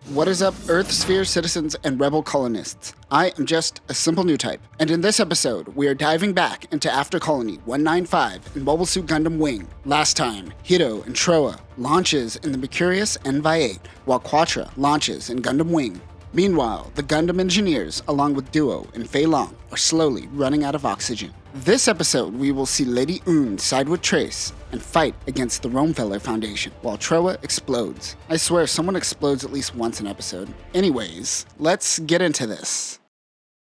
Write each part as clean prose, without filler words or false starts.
What is up, Earth Sphere citizens and rebel colonists? I am just a simple new type, and in this episode, we are diving back into After Colony 195 in Mobile Suit Gundam Wing. Last time, Heero and Quatre launches in the Mercurius NV8, while Quatre launches in Gundam Wing. Meanwhile, the Gundam engineers, along with Duo and Fei Long, are slowly running out of oxygen. This episode, we will see Lady Une side with Trieze and fight against the Romefeller Foundation, while Quatre explodes. I swear, someone explodes at least once an episode. Anyways, let's get into this.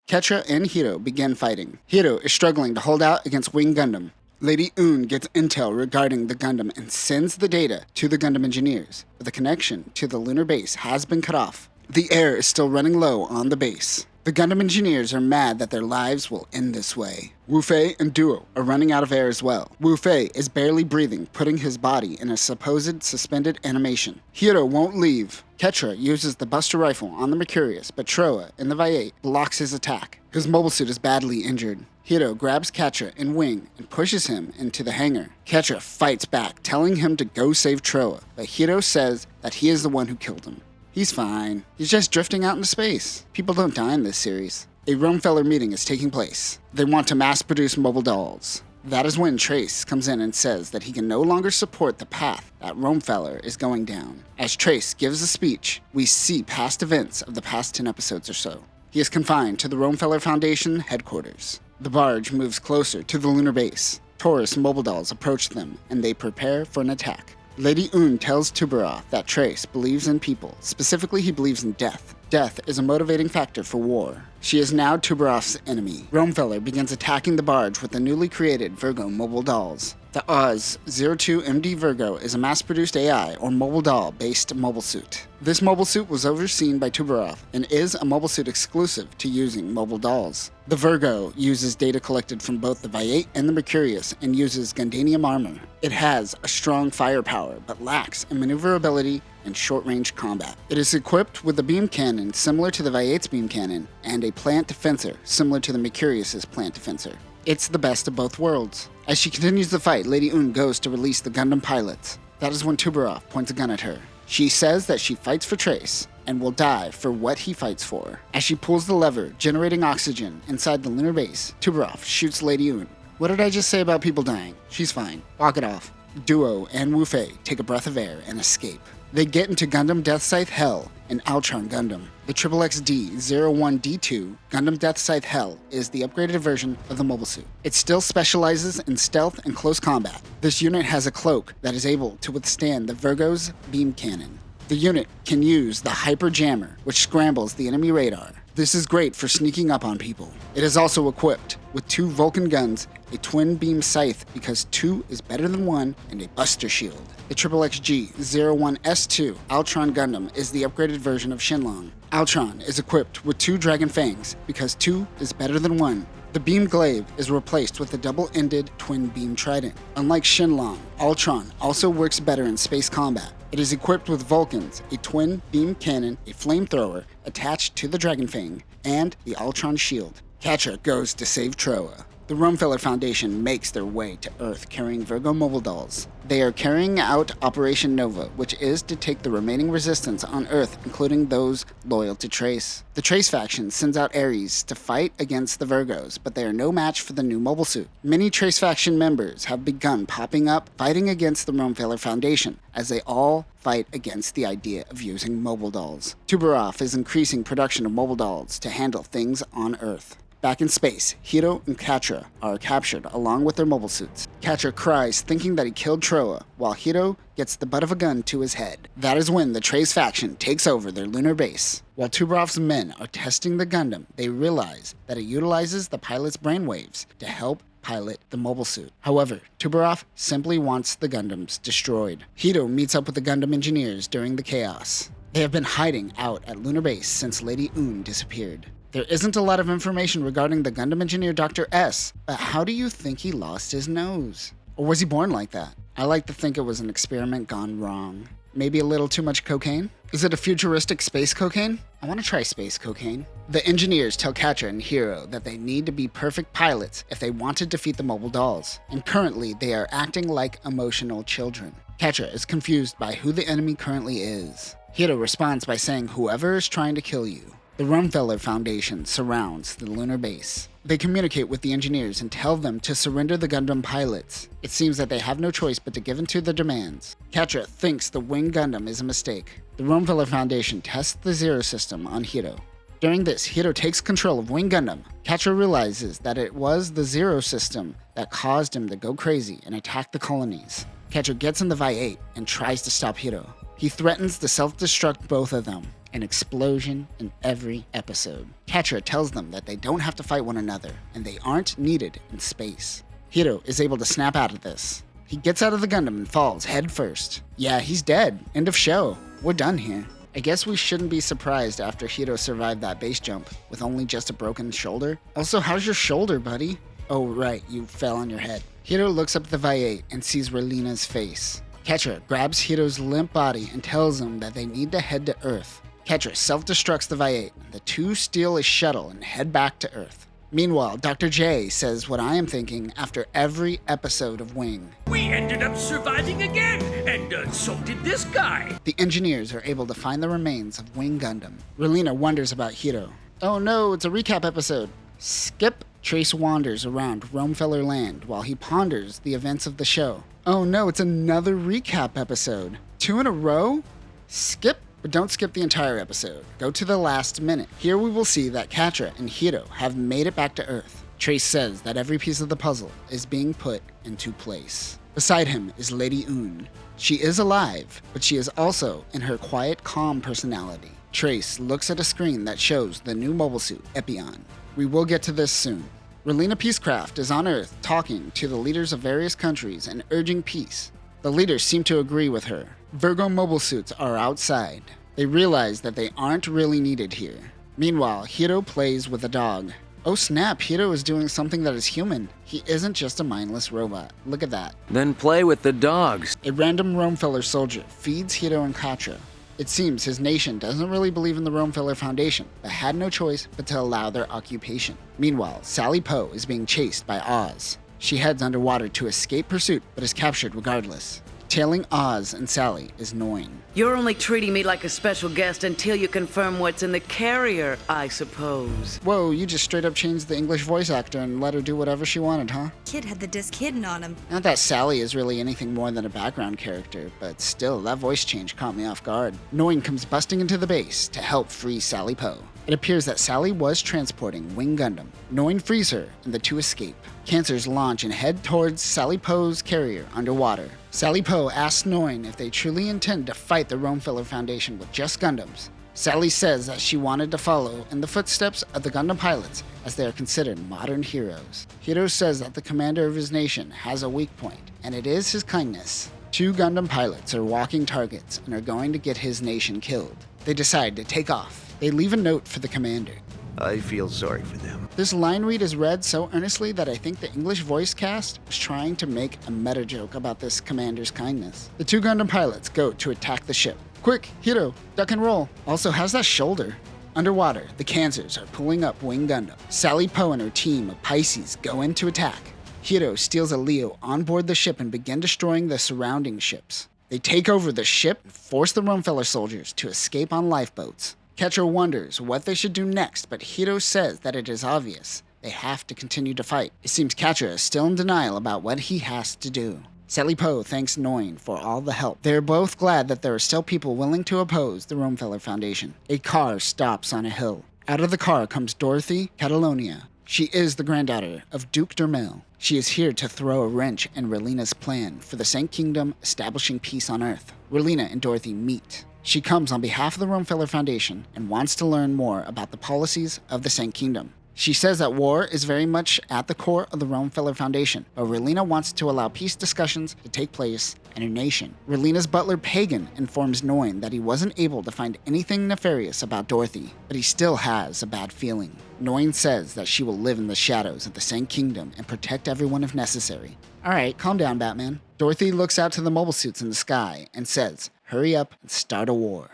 Quatre and Heero begin fighting. Heero is struggling to hold out against Wing Gundam. Lady Une gets intel regarding the Gundam and sends the data to the Gundam engineers, but the connection to the lunar base has been cut off. The air is still running low on the base. The Gundam engineers are mad that their lives will end this way. Wu Fei and Duo are running out of air as well. Wu Fei is barely breathing, putting his body in a supposed suspended animation. Heero won't leave. Quatre uses the Buster Rifle on the Mercurius, but Trois in the V8 blocks his attack. His mobile suit is badly injured. Heero grabs Quatre in Wing and pushes him into the hangar. Quatre fights back, telling him to go save Trois, but Heero says that he is the one who killed him. He's fine. He's just drifting out into space. People don't die in this series. A Romefeller meeting is taking place. They want to mass-produce mobile dolls. That is when Trieze comes in and says that he can no longer support the path that Romefeller is going down. As Trieze gives a speech, we see past events of the past 10 episodes or so. He is confined to the Romefeller Foundation headquarters. The barge moves closer to the lunar base. Taurus mobile dolls approach them, and they prepare for an attack. Lady Une tells Tuberoth that Trieze believes in people. Specifically, he believes in death. Death is a motivating factor for war. She is now Tuberoth's enemy. Romefeller begins attacking the barge with the newly created Virgo mobile dolls. The Oz-02MD Virgo is a mass-produced AI or mobile doll-based mobile suit. This mobile suit was overseen by Tuberoth and is a mobile suit exclusive to using mobile dolls. The Virgo uses data collected from both the V8 and the Mercurius and uses Gundanium armor. It has a strong firepower but lacks in maneuverability and short-range combat. It is equipped with a beam cannon similar to the V8's beam cannon and a plant defensor similar to the Mercurius's plant defensor. It's the best of both worlds. As she continues the fight, Lady Une goes to release the Gundam pilots. That is when Tuberoth points a gun at her. She says that she fights for Trieze and will die for what he fights for. As she pulls the lever, generating oxygen inside the lunar base, Tuberoth shoots Lady Une. What did I just say about people dying? She's fine. Walk it off. Duo and Wu Fei take a breath of air and escape. They get into Gundam Deathscythe Hell in Altron Gundam. The XXXD-01D2 Gundam Deathscythe Hell is the upgraded version of the mobile suit. It still specializes in stealth and close combat. This unit has a cloak that is able to withstand the Virgo's beam cannon. The unit can use the Hyper Jammer, which scrambles the enemy radar. This is great for sneaking up on people. It is also equipped with 2 Vulcan guns, a twin beam scythe because 2 is better than 1, and a buster shield. The XXXG-01S2 Altron Gundam is the upgraded version of Shenlong. Altron is equipped with 2 Dragon Fangs because 2 is better than 1. The beam glaive is replaced with a double-ended twin beam trident. Unlike Shenlong, Altron also works better in space combat. It is equipped with Vulcans, a twin beam cannon, a flamethrower attached to the Dragon Fang, and the Altron shield. Quatre goes to save Trois. The Romefeller Foundation makes their way to Earth carrying Virgo mobile dolls. They are carrying out Operation Nova, which is to take the remaining resistance on Earth, including those loyal to Trieze. The Trieze faction sends out Ares to fight against the Virgos, but they are no match for the new mobile suit. Many Trieze faction members have begun popping up, fighting against the Romefeller Foundation, as they all fight against the idea of using mobile dolls. Tuberoth is increasing production of mobile dolls to handle things on Earth. Back in space, Heero and Quatre are captured along with their mobile suits. Quatre cries thinking that he killed Trois, while Heero gets the butt of a gun to his head. That is when the Trieze faction takes over their lunar base. While Tuberoth's men are testing the Gundam, they realize that it utilizes the pilot's brainwaves to help pilot the mobile suit. However, Tuberoth simply wants the Gundams destroyed. Heero meets up with the Gundam engineers during the chaos. They have been hiding out at lunar base since Lady Une disappeared. There isn't a lot of information regarding the Gundam engineer Dr. S, but how do you think he lost his nose? Or was he born like that? I like to think it was an experiment gone wrong. Maybe a little too much cocaine? Is it a futuristic space cocaine? I want to try space cocaine. The engineers tell Quatre and Heero that they need to be perfect pilots if they want to defeat the mobile dolls, and currently they are acting like emotional children. Quatre is confused by who the enemy currently is. Heero responds by saying whoever is trying to kill you. The Romefeller Foundation surrounds the lunar base. They communicate with the engineers and tell them to surrender the Gundam pilots. It seems that they have no choice but to give in to the demands. Quatre thinks the Wing Gundam is a mistake. The Romefeller Foundation tests the Zero system on Heero. During this, Heero takes control of Wing Gundam. Quatre realizes that it was the Zero system that caused him to go crazy and attack the colonies. Quatre gets in the Vi-8 and tries to stop Heero. He threatens to self-destruct both of them. An explosion in every episode. Quatre tells them that they don't have to fight one another, and they aren't needed in space. Heero is able to snap out of this. He gets out of the Gundam and falls head first. Yeah, he's dead. End of show. We're done here. I guess we shouldn't be surprised after Heero survived that base jump with only just a broken shoulder. Also, how's your shoulder, buddy? Oh, right, you fell on your head. Heero looks up at the Vi-8 and sees Relina's face. Quatre grabs Heero's limp body and tells him that they need to head to Earth. Quatre self-destructs the Vi-8. The two steal a shuttle and head back to Earth. Meanwhile, Dr. J says what I am thinking after every episode of Wing. We ended up surviving again, and so did this guy. The engineers are able to find the remains of Wing Gundam. Relina wonders about Heero. Oh no, it's a recap episode. Skip. Trieze wanders around Romefeller land while he ponders the events of the show. Oh no, it's another recap episode. 2 in a row? Skip. But don't skip the entire episode. Go to the last minute. Here we will see that Quatre and Heero have made it back to Earth. Trieze says that every piece of the puzzle is being put into place. Beside him is Lady Une. She is alive, but she is also in her quiet, calm personality. Trieze looks at a screen that shows the new mobile suit, Epion. We will get to this soon. Relina Peacecraft is on Earth talking to the leaders of various countries and urging peace. The leaders seem to agree with her. Virgo mobile suits are outside. They realize that they aren't really needed here. Meanwhile, Heero plays with a dog. Oh snap, Heero is doing something that is human. He isn't just a mindless robot. Look at that. Then play with the dogs. A random Romefeller soldier feeds Heero and Quatre. It seems his nation doesn't really believe in the Romefeller Foundation, but had no choice but to allow their occupation. Meanwhile, Sally Poe is being chased by Oz. She heads underwater to escape pursuit, but is captured regardless. Tailing Oz and Sally is Noin. You're only treating me like a special guest until you confirm what's in the carrier, I suppose. Whoa, you just straight up changed the English voice actor and let her do whatever she wanted, huh? Kid had the disc hidden on him. Not that Sally is really anything more than a background character, but still, that voice change caught me off guard. Noin comes busting into the base to help free Sally Poe. It appears that Sally was transporting Wing Gundam. Noin frees her, and the two escape. Cancers launch and head towards Sally Poe's carrier underwater. Sally Poe asks Noin if they truly intend to fight the Romefeller Foundation with just Gundams. Sally says that she wanted to follow in the footsteps of the Gundam pilots, as they are considered modern heroes. Heero says that the commander of his nation has a weak point, and it is his kindness. 2 Gundam pilots are walking targets and are going to get his nation killed. They decide to take off. They leave a note for the commander. I feel sorry for them. This line read is read so earnestly that I think the English voice cast was trying to make a meta joke about this commander's kindness. The 2 Gundam pilots go to attack the ship. Quick, Heero, duck and roll. Also, how's that shoulder? Underwater, the Cancers are pulling up Wing Gundam. Sally Poe and her team of Pisces go in to attack. Heero steals a Leo on board the ship and begin destroying the surrounding ships. They take over the ship and force the Romefeller soldiers to escape on lifeboats. Quatre wonders what they should do next, but Heero says that it is obvious. They have to continue to fight. It seems Quatre is still in denial about what he has to do. Sally Poe thanks Noin for all the help. They are both glad that there are still people willing to oppose the Romefeller Foundation. A car stops on a hill. Out of the car comes Dorothy Catalonia. She is the granddaughter of Duke Dermel. She is here to throw a wrench in Relina's plan for the Sank Kingdom establishing peace on Earth. Relina and Dorothy meet. She comes on behalf of the Romefeller Foundation and wants to learn more about the policies of the Sank Kingdom. She says that war is very much at the core of the Romefeller Foundation, but Relina wants to allow peace discussions to take place in her nation. Relina's butler Pagan informs Noin that he wasn't able to find anything nefarious about Dorothy, but he still has a bad feeling. Noin says that she will live in the shadows of the Sank Kingdom and protect everyone if necessary. Alright, calm down, Batman. Dorothy looks out to the mobile suits in the sky and says, hurry up and start a war.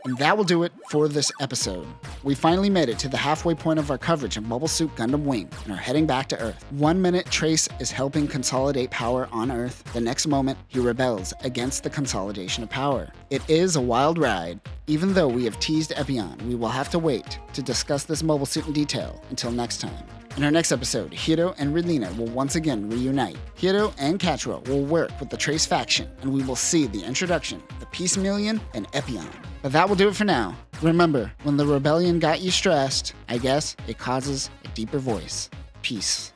And that will do it for this episode. We finally made it to the halfway point of our coverage of Mobile Suit Gundam Wing and are heading back to Earth. 1 minute, Trieze is helping consolidate power on Earth. The next moment, he rebels against the consolidation of power. It is a wild ride. Even though we have teased Epion, we will have to wait to discuss this mobile suit in detail until next time. In our next episode, Heero and Relina will once again reunite. Heero and Quatre will work with the Trieze faction, and we will see the introduction of the Peace Million and Epion. But that will do it for now. Remember, when the rebellion got you stressed, I guess it causes a deeper voice. Peace.